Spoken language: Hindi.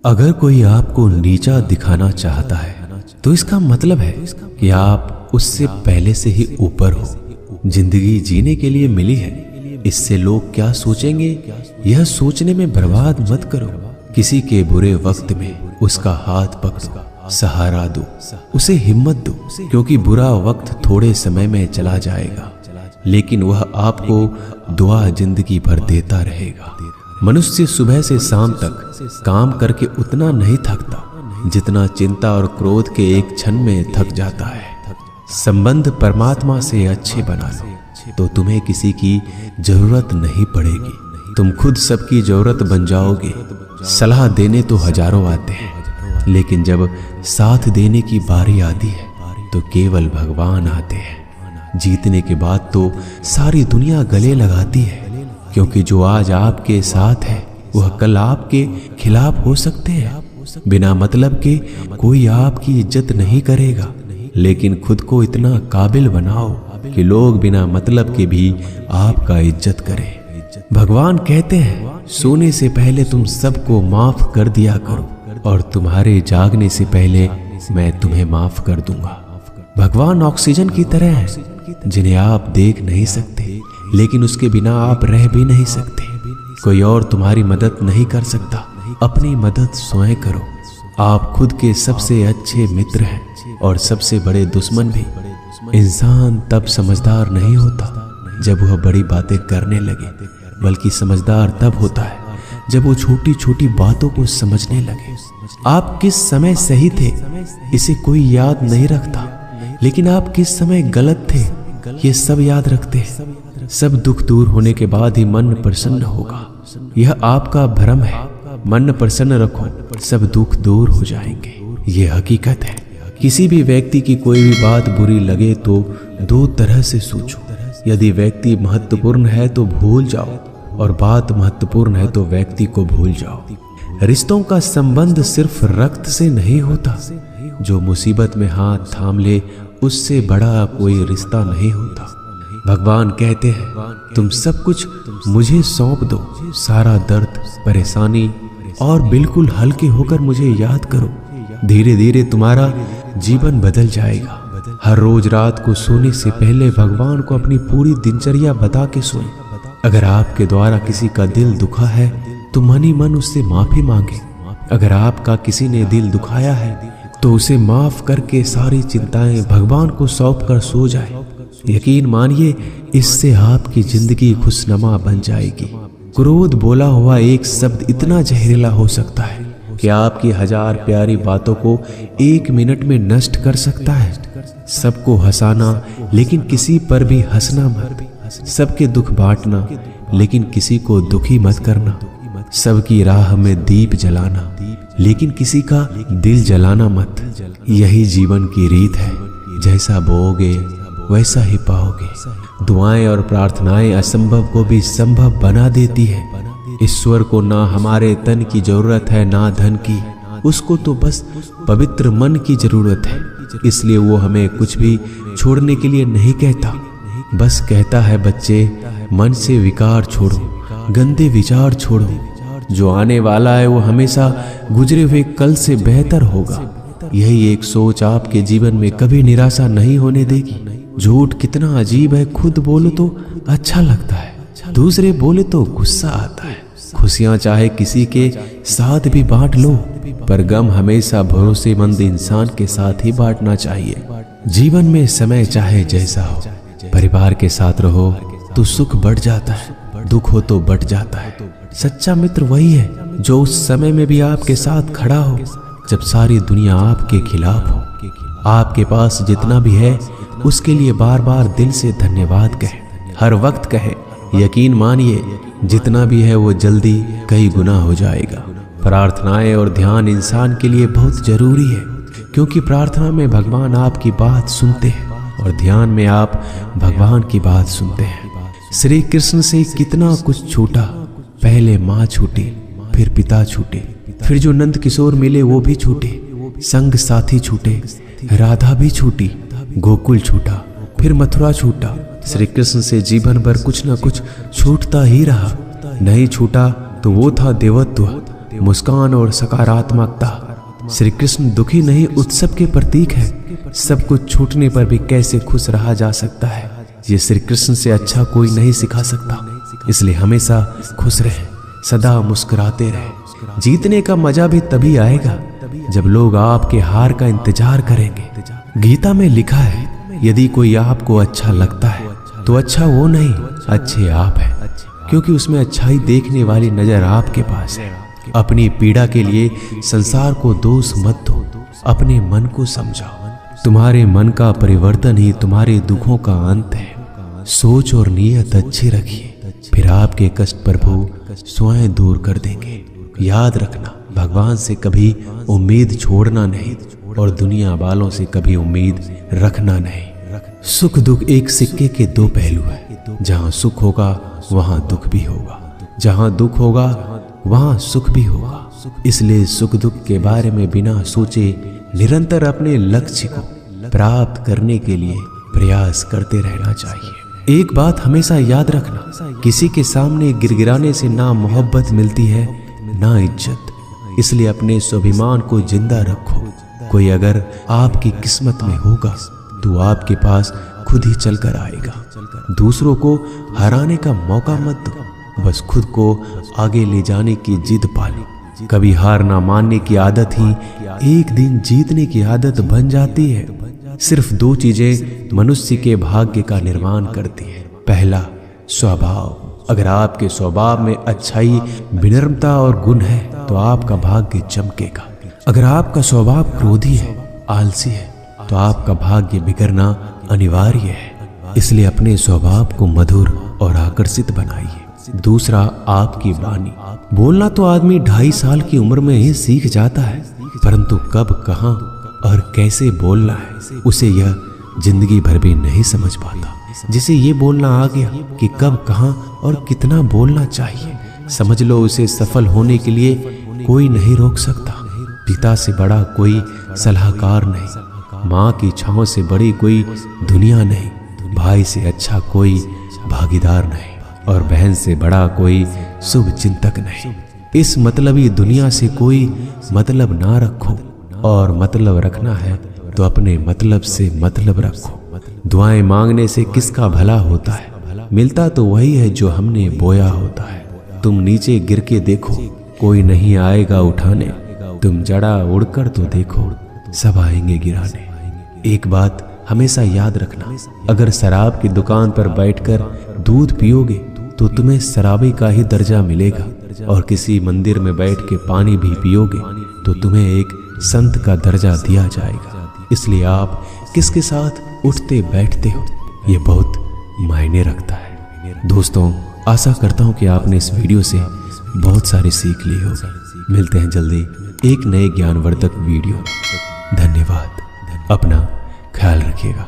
अगर कोई आपको नीचा दिखाना चाहता है तो इसका मतलब है कि आप उससे पहले से ही ऊपर हो। जिंदगी जीने के लिए मिली है, इससे लोग क्या सोचेंगे यह सोचने में बर्बाद मत करो। किसी के बुरे वक्त में उसका हाथ पकड़ो, सहारा दो, उसे हिम्मत दो, क्योंकि बुरा वक्त थोड़े समय में चला जाएगा लेकिन वह आपको दुआ जिंदगी भर देता रहेगा। मनुष्य सुबह से शाम तक काम करके उतना नहीं थकता जितना चिंता और क्रोध के एक क्षण में थक जाता है। संबंध परमात्मा से अच्छे बना लो तो तुम्हें किसी की जरूरत नहीं पड़ेगी। तुम खुद सबकी जरूरत बन जाओगे। सलाह देने तो हजारों आते हैं लेकिन जब साथ देने की बारी आती है तो केवल भगवान आते हैं। जीतने के बाद तो सारी दुनिया गले लगाती है, क्योंकि जो आज आपके साथ है वह कल आपके खिलाफ हो सकते हैं। बिना मतलब के कोई आपकी इज्जत नहीं करेगा, लेकिन खुद को इतना काबिल बनाओ कि लोग बिना मतलब के भी आपका इज्जत करें। भगवान कहते हैं सोने से पहले तुम सबको माफ कर दिया करो और तुम्हारे जागने से पहले मैं तुम्हें माफ कर दूंगा। भगवान ऑक्सीजन की तरह है जिन्हें आप देख नहीं सकते, लेकिन उसके बिना आप रह भी नहीं सकते। कोई और तुम्हारी मदद नहीं कर सकता, अपनी मदद स्वयं करो। आप खुद के सबसे अच्छे मित्र हैं और सबसे बड़े दुश्मन भी। इंसान तब समझदार नहीं होता जब वह बड़ी बातें करने लगे, बल्कि समझदार तब होता है जब वो छोटी छोटी बातों को समझने लगे। आप किस समय सही थे इसे कोई याद नहीं रखता, लेकिन आप किस समय गलत थे ये सब याद रखते हैं। सब दुख दूर होने के बाद ही मन प्रसन्न होगा। यह आपका भ्रम है। मन प्रसन्न रखो, सब दुख दूर हो जाएंगे। ये हकीकत है। किसी भी व्यक्ति की कोई भी बात बुरी लगे तो दो तरह से सोचो। यदि व्यक्ति महत्वपूर्ण है तो भूल जाओ, और बात महत्वपूर्ण है तो व्यक्ति को भूल जाओ। रिश्तों का संबंध सिर्फ रक्त से नहीं होता। जो मुसीबत में हाथ थाम ले उससे बड़ा कोई रिश्ता नहीं होता। भगवान कहते हैं तुम सब कुछ मुझे सौंप दो, सारा दर्द परेशानी, और बिल्कुल हल्के होकर मुझे याद करो। धीरे धीरे तुम्हारा जीवन बदल जाएगा। हर रोज रात को सोने से पहले भगवान को अपनी पूरी दिनचर्या बता के सोएं। अगर आपके द्वारा किसी का दिल दुखा है तो मन ही मन उससे माफी मांगे। अगर आपका किसी ने दिल दुखाया है तो उसे माफ करके सारी चिंताएं भगवान को सौंप कर सो जाए। यकीन मानिए इससे आपकी जिंदगी खुशनुमा बन जाएगी। क्रोध बोला हुआ एक शब्द इतना जहरीला हो सकता है कि आपकी हजार प्यारी बातों को एक मिनट में नष्ट कर सकता है। सबको हंसाना लेकिन किसी पर भी हंसना मत। सबके दुख बांटना लेकिन किसी को दुखी मत करना। सबकी राह में दीप जलाना लेकिन किसी का दिल जलाना मत। यही जीवन की रीत है। जैसा बोओगे वैसा ही पाओगे। दुआएं और प्रार्थनाएं असंभव को भी संभव बना देती है। ईश्वर को ना हमारे तन की जरूरत है ना धन की, उसको तो बस पवित्र मन की जरूरत है। इसलिए वो हमें कुछ भी छोड़ने के लिए नहीं कहता, बस कहता है बच्चे मन से विकार छोड़ो, गंदे विचार छोड़ो। जो आने वाला है वो हमेशा गुजरे हुए कल से बेहतर होगा। यही एक सोच आपके जीवन में कभी निराशा नहीं होने देगी। झूठ कितना अजीब है, खुद बोलो तो अच्छा लगता है, दूसरे बोले तो गुस्सा आता है। खुशियां चाहे किसी के साथ भी बांट लो, पर गम हमेशा भरोसेमंद इंसान के साथ ही बांटना चाहिए। जीवन में समय चाहे जैसा हो, परिवार के साथ रहो तो सुख बढ़ जाता है, दुख हो तो बढ़ जाता है। सच्चा मित्र वही है जो उस समय में भी आपके साथ खड़ा हो जब सारी दुनिया आपके खिलाफ हो। आपके पास जितना भी है उसके लिए बार बार दिल से धन्यवाद कहे, हर वक्त कहे। यकीन मानिए जितना भी है वो जल्दी कई गुना हो जाएगा। प्रार्थनाएं और ध्यान इंसान के लिए बहुत जरूरी है, क्योंकि प्रार्थना में भगवान आपकी बात सुनते हैं और ध्यान में आप भगवान की बात सुनते हैं। श्री कृष्ण से कितना कुछ छूटा। पहले माँ छूटी, फिर पिता छूटे, फिर जो नंद किशोर मिले वो भी छूटे, संग साथी छूटे, राधा भी छूटी, गोकुल छूटा, फिर मथुरा छूटा। श्री कृष्ण से जीवन भर कुछ न कुछ छूटता ही रहा। नहीं छूटा तो वो था देवत्व, मुस्कान और सकारात्मकता। श्री कृष्ण दुखी नहीं, उत्सव के प्रतीक है। सब कुछ छूटने पर भी कैसे खुश रहा जा सकता है, ये श्री कृष्ण से अच्छा कोई नहीं सिखा सकता। इसलिए हमेशा खुश रहें, सदा मुस्कुराते रहें। जीतने का मजा भी तभी आएगा जब लोग आपके हार का इंतजार करेंगे। गीता में लिखा है, यदि कोई आपको अच्छा लगता है तो अच्छा वो नहीं, अच्छे आप हैं, क्योंकि उसमें अच्छाई देखने वाली नजर आपके पास है। अपनी पीड़ा के लिए संसार को दोष मत दो, अपने मन को समझाओ। तुम्हारे मन का परिवर्तन ही तुम्हारे दुखों का अंत है। सोच और नीयत अच्छी रखिए, फिर आपके कष्ट प्रभु स्वयं दूर कर देंगे। याद रखना, भगवान से कभी उम्मीद छोड़ना नहीं और दुनिया वालों से कभी उम्मीद रखना नहीं। सुख दुख एक सिक्के के दो पहलू है। जहां सुख होगा वहां दुख भी होगा, जहां दुख होगा वहां सुख भी होगा। इसलिए सुख दुख के बारे में बिना सोचे निरंतर अपने लक्ष्य को प्राप्त करने के लिए प्रयास करते रहना चाहिए। एक बात हमेशा याद रखना, किसी के सामने गिड़गिड़ाने से ना मोहब्बत मिलती है ना इज्जत। इसलिए अपने स्वाभिमान को जिंदा रखो। कोई अगर आपकी किस्मत में होगा तो आपके पास खुद ही चलकर आएगा। दूसरों को हराने का मौका मत दो, बस खुद को आगे ले जाने की जिद पालो। कभी हार ना मानने की आदत ही एक दिन जीतने की आदत बन जाती है। सिर्फ दो चीजें मनुष्य के भाग्य का निर्माण करती है। पहला, स्वभाव। अगर आपके स्वभाव में अच्छाई, विनम्रता और गुण है तो आपका भाग्य चमकेगा। अगर आपका स्वभाव क्रोधी है, आलसी है, तो आपका भाग्य बिगड़ना अनिवार्य है। इसलिए अपने स्वभाव को मधुर और आकर्षित बनाइए। दूसरा, आपकी वाणी। बोलना तो आदमी 2.5 साल की उम्र में ही सीख जाता है, परंतु कब, कहां और कैसे बोलना है उसे यह जिंदगी भर भी नहीं समझ पाता। जिसे ये बोलना आ गया कि कब, कहां और कितना बोलना चाहिए, समझ लो उसे सफल होने के लिए कोई नहीं रोक सकता। पिता से बड़ा कोई सलाहकार नहीं, माँ की छांव से बड़ी कोई दुनिया नहीं, भाई से अच्छा कोई भागीदार नहीं और बहन से बड़ा कोई शुभ चिंतक नहीं। इस मतलबी दुनिया से कोई मतलब ना रखो, और मतलब रखना है तो अपने मतलब से मतलब रखो। दुआएं मांगने से किसका भला होता है, मिलता तो वही है जो हमने बोया होता है। तुम नीचे गिर के देखो, कोई नहीं आएगा उठाने। तुम जड़ा उड़कर तो देखो, सब आएंगे गिराने। एक बात हमेशा याद रखना, अगर शराब की दुकान पर बैठकर दूध पियोगे तो तुम्हें शराबी का ही दर्जा मिलेगा, और किसी मंदिर में बैठ के पानी भी पियोगे तो तुम्हें एक संत का दर्जा दिया जाएगा। इसलिए आप किसके साथ उठते बैठते हो ये बहुत मायने रखता है। दोस्तों, आशा करता हूँ कि आपने इस वीडियो से बहुत सारी सीख ली होगी। मिलते हैं जल्दी एक नए ज्ञानवर्धक वीडियो। धन्यवाद। अपना ख्याल रखिएगा।